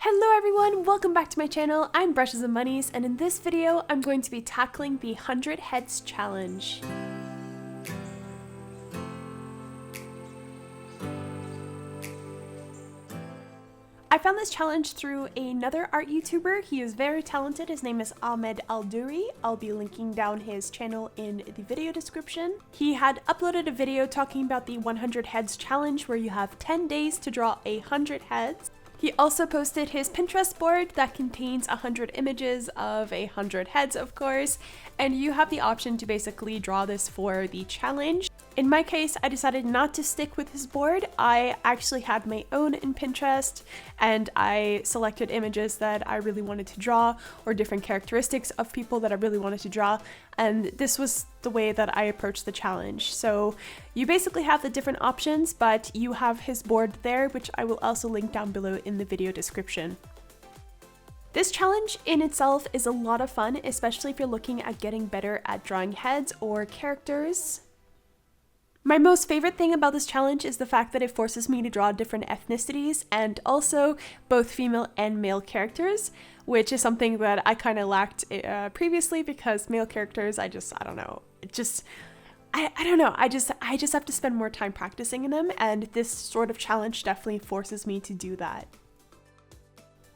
Hello everyone, welcome back to my channel. I'm Brushes and Bunnies, and in this video I'm going to be tackling the 100 Heads Challenge. I found this challenge through another art YouTuber. He is very talented. His name is Ahmed Al-Duri. I'll be linking down his channel in the video description. He had uploaded a video talking about the 100 Heads Challenge where you have 10 days to draw 100 heads. He also posted his Pinterest board that contains 100 images of 100 heads, of course, and you have the option to basically draw this for the challenge. In my case, I decided not to stick with his board. I actually had my own in Pinterest, and I selected images that I really wanted to draw, or different characteristics of people that I really wanted to draw, and this was the way that I approached the challenge. So you basically have the different options, but you have his board there, which I will also link down below in the video description. This challenge in itself is a lot of fun, especially if you're looking at getting better at drawing heads or characters. My most favorite thing about this challenge is the fact that it forces me to draw different ethnicities and also both female and male characters, which is something that I kind of lacked previously because male characters, I don't know, I just have to spend more time practicing in them, and this sort of challenge definitely forces me to do that.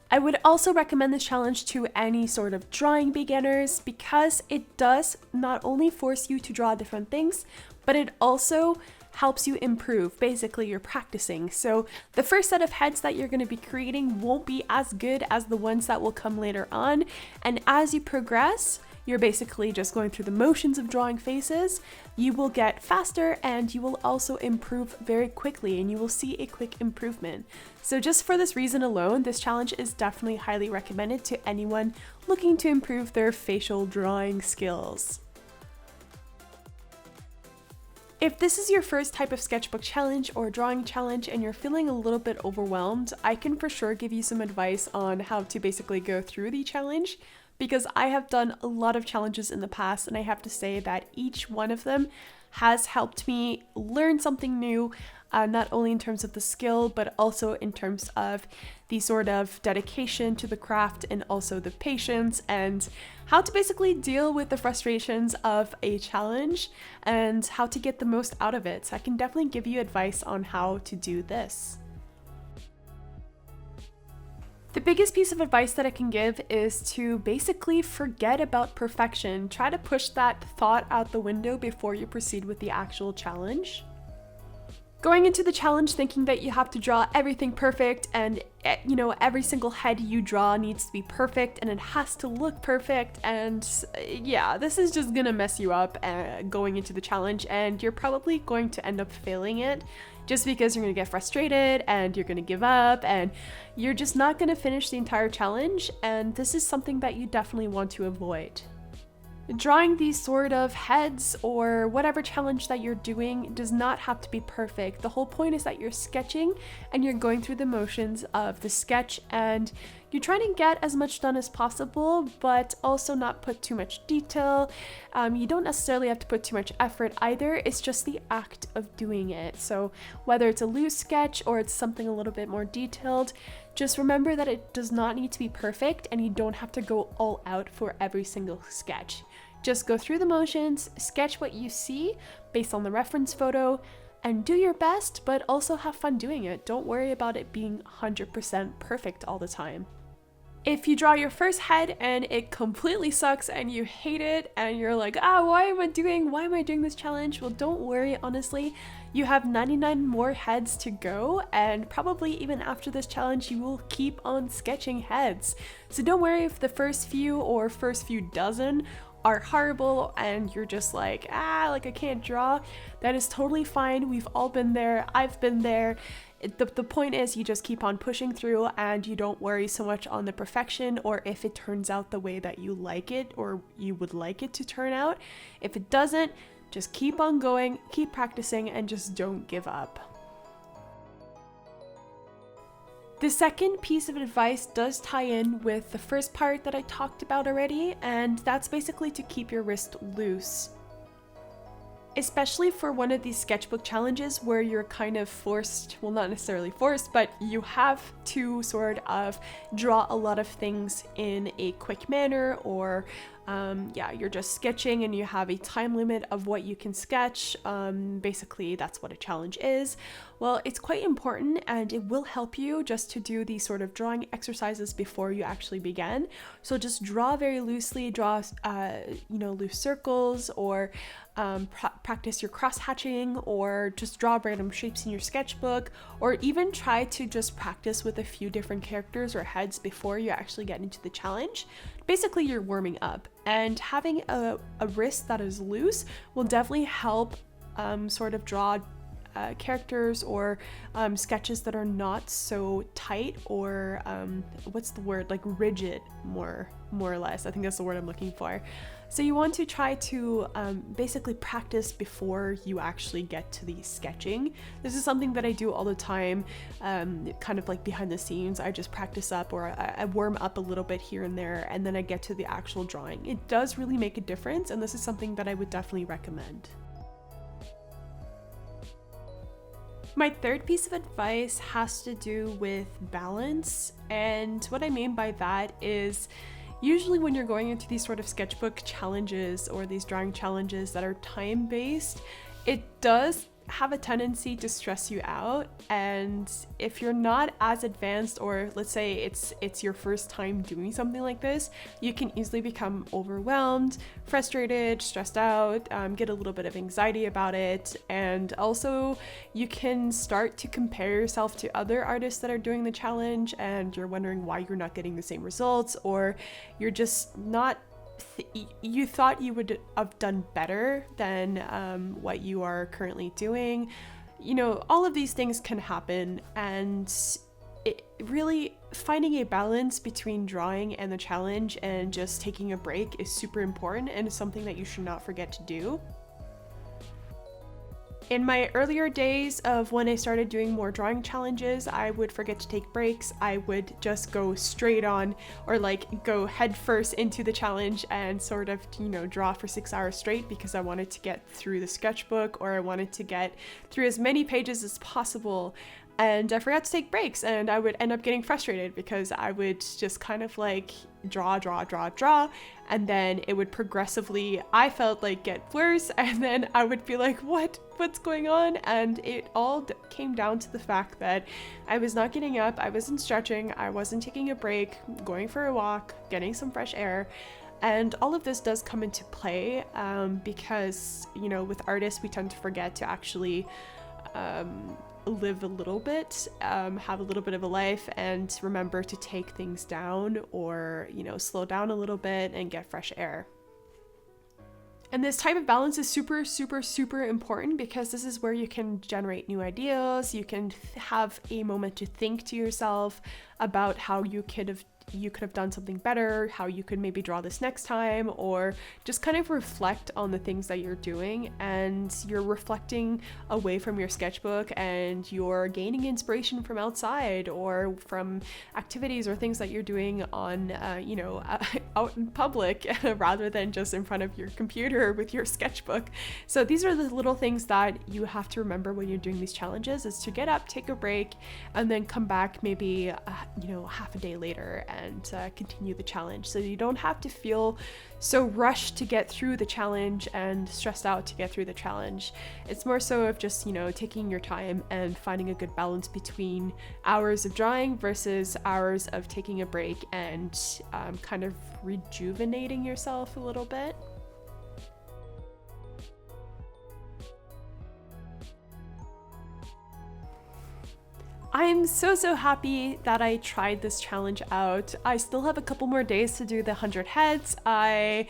I would also recommend this challenge to any sort of drawing beginners because it does not only force you to draw different things, but it also helps you improve. Basically, you're practicing. So the first set of heads that you're going to be creating won't be as good as the ones that will come later on. And as you progress, you're basically just going through the motions of drawing faces. You will get faster and you will also improve very quickly, and you will see a quick improvement. So just for this reason alone, this challenge is definitely highly recommended to anyone looking to improve their facial drawing skills. If this is your first type of sketchbook challenge or drawing challenge and you're feeling a little bit overwhelmed, I can for sure give you some advice on how to basically go through the challenge, because I have done a lot of challenges in the past, and I have to say that each one of them has helped me learn something new, not only in terms of the skill, but also in terms of the sort of dedication to the craft and also the patience and how to basically deal with the frustrations of a challenge and how to get the most out of it. So I can definitely give you advice on how to do this. The biggest piece of advice that I can give is to basically forget about perfection. Try to push that thought out the window before you proceed with the actual challenge. Going into the challenge thinking that you have to draw everything perfect and, you know, every single head you draw needs to be perfect and it has to look perfect, and yeah, this is just gonna mess you up going into the challenge, and you're probably going to end up failing it just because you're gonna get frustrated and you're gonna give up and you're just not gonna finish the entire challenge, and this is something that you definitely want to avoid. Drawing these sort of heads or whatever challenge that you're doing does not have to be perfect. The whole point is that you're sketching and you're going through the motions of the sketch, and you're trying to get as much done as possible, but also not put too much detail. You don't necessarily have to put too much effort either. It's just the act of doing it. So whether it's a loose sketch or it's something a little bit more detailed, just remember that it does not need to be perfect and you don't have to go all out for every single sketch. Just go through the motions, sketch what you see based on the reference photo, and do your best, but also have fun doing it. Don't worry about it being 100% perfect all the time. If you draw your first head and it completely sucks and you hate it and you're like, why am I doing this challenge? Well, don't worry, honestly. You have 99 more heads to go, and probably even after this challenge, you will keep on sketching heads. So don't worry if the first few or first few dozen are horrible and you're just like I can't draw. That is totally fine. We've all been there. I've been there. The point is you just keep on pushing through and you don't worry so much on the perfection or if it turns out the way that you like it or you would like it to turn out. If it doesn't, just keep on going, keep practicing, and just don't give up. The second piece of advice does tie in with the first part that I talked about already, and that's basically to keep your wrist loose. especially for one of these sketchbook challenges where you're kind of forced, well, not necessarily forced, but you have to sort of draw a lot of things in a quick manner, or yeah, you're just sketching and you have a time limit of what you can sketch. Basically, that's what a challenge is. Well, it's quite important, and it will help you just to do these sort of drawing exercises before you actually begin. So just draw very loosely, draw loose circles, or practice your cross hatching, or just draw random shapes in your sketchbook, or even try to just practice with a few different characters or heads before you actually get into the challenge. Basically, you're warming up, and having a wrist that is loose will definitely help sort of draw characters or sketches that are not so tight, or what's the word, like rigid, more or less. I think that's the word I'm looking for. So you want to try to basically practice before you actually get to the sketching. This is something that I do all the time, kind of like behind the scenes. I just practice up, or I warm up a little bit here and there, and then I get to the actual drawing. It does really make a difference, and this is something that I would definitely recommend. My third piece of advice has to do with balance, and what I mean by that is usually when you're going into these sort of sketchbook challenges or these drawing challenges that are time-based, it does have a tendency to stress you out. And if you're not as advanced, or let's say it's your first time doing something like this, you can easily become overwhelmed, frustrated, stressed out, get a little bit of anxiety about it. And also you can start to compare yourself to other artists that are doing the challenge, and you're wondering why you're not getting the same results, or you're just not you thought you would have done better than what you are currently doing. You know, all of these things can happen, and it really, finding a balance between drawing and the challenge and just taking a break is super important, and is something that you should not forget to do. In my earlier days of when I started doing more drawing challenges, I would forget to take breaks. I would just go straight on, or like go head first into the challenge and sort of, draw for 6 hours straight, because I wanted to get through the sketchbook, or I wanted to get through as many pages as possible. And I forgot to take breaks, and I would end up getting frustrated because I would just kind of like draw, and then it would progressively, I felt like, get worse, and then I would be like, what's going on? And it all came down to the fact that I was not getting up, I wasn't stretching, I wasn't taking a break, going for a walk, getting some fresh air. And all of this does come into play because, with artists, we tend to forget to actually live a little bit, have a little bit of a life, and remember to take things down, or slow down a little bit and get fresh air. And this type of balance is super, super, super important, because this is where you can generate new ideas. You can have a moment to think to yourself about how you could have done something better, how you could maybe draw this next time, or just kind of reflect on the things that you're doing. And you're reflecting away from your sketchbook, and you're gaining inspiration from outside, or from activities or things that you're doing on, out in public, rather than just in front of your computer with your sketchbook. So these are the little things that you have to remember when you're doing these challenges, is to get up, take a break, and then come back maybe, half a day later and continue the challenge. So you don't have to feel so rushed to get through the challenge and stressed out to get through the challenge. It's more so of just, taking your time and finding a good balance between hours of drawing versus hours of taking a break and kind of rejuvenating yourself a little bit. I'm so happy that I tried this challenge out. I still have a couple more days to do the 100 heads. I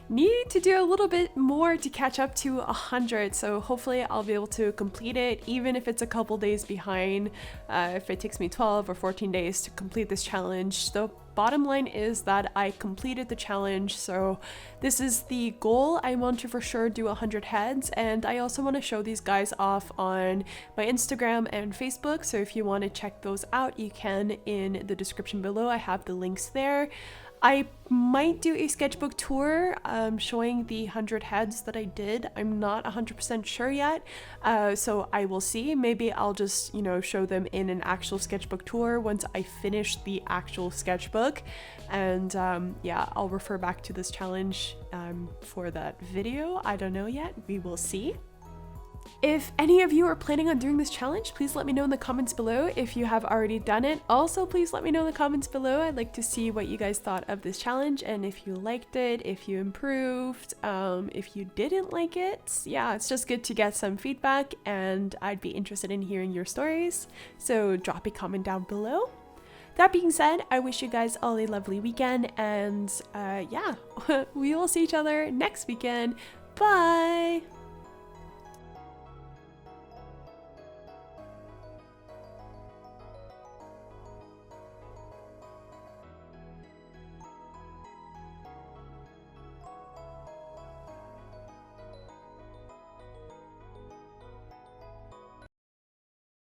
need to do a little bit more to catch up to 100, so hopefully I'll be able to complete it, even if it's a couple days behind, if it takes me 12 or 14 days to complete this challenge. The bottom line is that I completed the challenge, so this is the goal. I want to for sure do 100 heads, and I also want to show these guys off on my Instagram and Facebook, so if you want to check those out, you can in the description below. I have the links there. I might do a sketchbook tour showing the 100 heads that I did. I'm not 100% sure yet, so I will see. Maybe I'll just, you know, show them in an actual sketchbook tour once I finish the actual sketchbook. And yeah, I'll refer back to this challenge for that video. I don't know yet. We will see. If any of you are planning on doing this challenge, please let me know in the comments below if you have already done it. Also, please let me know in the comments below. I'd like to see what you guys thought of this challenge and if you liked it, if you improved, if you didn't like it. Yeah, it's just good to get some feedback and I'd be interested in hearing your stories. So drop a comment down below. That being said, I wish you guys all a lovely weekend and yeah, we will see each other next weekend. Bye!